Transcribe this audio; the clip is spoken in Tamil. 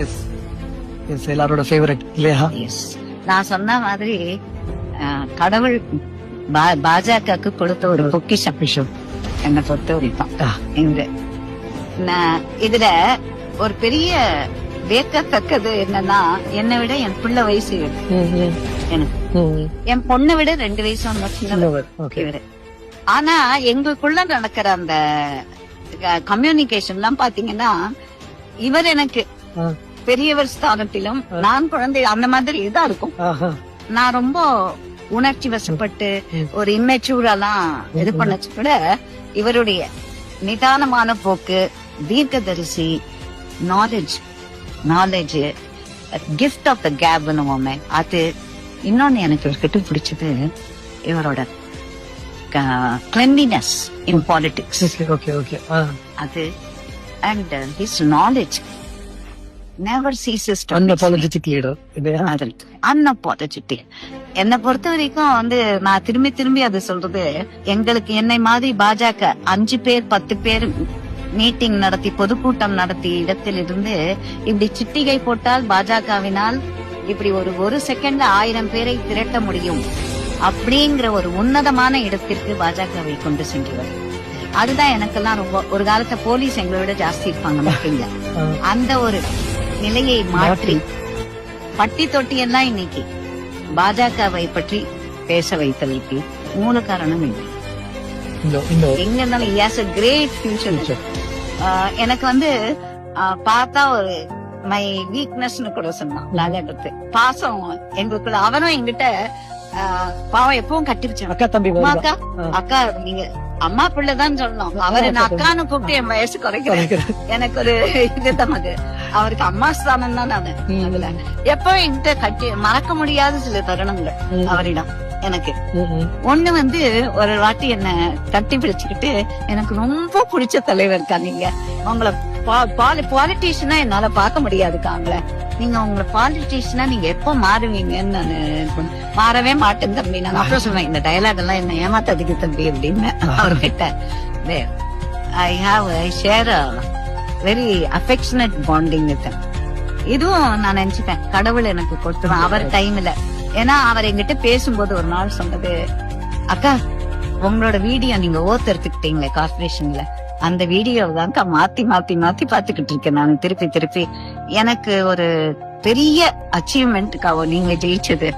எஸ் எஸ் எல்லாரோட ஃபேவரட் இல்லையா? எஸ், நான் சொன்ன மாதிரி கடவுள் பாஜகவுக்கு கொடுத்த ஒரு பொக்கிஷம் என்னை பொறுத்த வரைக்கும். இதுல ஒரு பெரிய வேக்கத்தக்கது என்னன்னா, என்னை விட என் பிள்ளை வயசு எனக்கு, என் பொண்ணை விட 2 வயசு. ஆனா எங்களுக்குள்ள நடக்கிற அந்த கம்யூனிகேஷன் எல்லாம் பாத்தீங்கன்னா, இவர் எனக்கு பெரியவர் ஸ்தானத்திலும் நான் குழந்தை அந்த மாதிரி தான் இருக்கும். நான் ரொம்ப உணர்ச்சி வசப்பட்டு ஒரு இம்மெச்சூரெல்லாம் இது பண்ணச்சு கூட, இவருடைய நிதானமான போக்கு, தீர்க்கதரிசி, நாலேஜ் கிஃப்ட் ஆஃப் த கேப்னு அது. இன்னொன்னு எனக்கு கிட்ட பிடிச்சது இவரோட cleanliness in politics. அது and his knowledge never ceases to unapologetic leader. unapologetic. என்னை பொறுத்த வரைக்கும் நான் திரும்பி அது சொல்றது, எங்களுக்கு என்னை மாதிரி பாஜக 5 பேர் 10 பேர் மீட்டிங் நடத்தி பொதுக்கூட்டம் நடத்தி இடத்தில் இருந்து இப்படி சிட்டிகை போட்டால் பாஜகவினால் இப்படி ஒரு செகண்ட்ல 1000 பேரை திரட்ட முடியும் அப்படிங்கிற ஒரு உன்னதமான இடத்திற்கு பாஜகவை கொண்டு சென்றவர். அதுதான் எனக்கெல்லாம் ரொம்ப, ஒரு காலத்துல போலீஸ் எங்களை விட ஜாஸ்தி இருப்பாங்க மக்கள்ல, அந்த ஒரு நிலையை மாற்றி பட்டி தொட்டி எல்லாம் இன்னைக்கு பாஜகவை பற்றி பேச வைத்ததற்கு மூல காரணம் இல்லை. எங்க இருந்தாலும் he has a great future. எனக்கு பார்த்தா ஒரு மை வீக்னஸ்னு கூட சொன்னான் லாஜாட்டத்து பாசம் எங்களுக்குள்ள. அவனும் எங்கிட்ட பாவம் எப்பவும் கட்டிருச்சேன், அக்கா தம்பி அக்கா நீங்க அம்மா பிள்ளைதான் சொல்லணும். அவர் என்ன அக்கான்னு கூப்பிட்டு என் வயசு குறைக்கிறேன். எனக்கு ஒரு இதுதான் அது. அவருக்கு அம்மா ஸ்தானம் தான் நானு. அதுல எப்பவும் என்கிட்ட கட்டி மறக்க முடியாத சில தருணங்கள் அவரிடம். எனக்கு ஒண்ணு ஒரு வாட்டி என்ன தட்டி பிடிச்சுக்கிட்டு, எனக்கு ரொம்ப பிடிச்ச தலைவர் இருக்கா, நீங்க உங்களை பாலிட்டிஷியனா என்னால பார்க்க முடியாதுக்காங்கள, நீங்க உங்களை பாலிட்டிஷியனா நீங்க எப்ப மாறுவீங்கன்னு நான் மாறவே மாட்டேன் தம்பி. நான் அப்புறம் சொல்லுவேன், இந்த டயலாக் எல்லாம் என்ன ஏமாத்ததுக்கு தம்பி அப்படின்னு அவர்கிட்ட. ஐ share a very affectionate bonding with him. இதுவும் நான் நினைச்சுட்டேன் கடவுள் எனக்கு கொடுத்துருவேன் அவர் டைம்ல. ஏன்னா அவர் எங்கிட்ட பேசும்போது ஒரு நாள் சொன்னது, அக்கா உங்களோட வீடியோ நீங்க எடுத்துக்கிட்டீங்களே கார்பரேஷன்ல, அந்த வீடியோவை தான்க்கா மாத்தி பாத்துக்கிட்டு இருக்கேன் நான் திருப்பி. எனக்கு ஒரு பெரிய அச்சீவ்மெண்ட்காவோ நீங்க ஜெயிச்சது.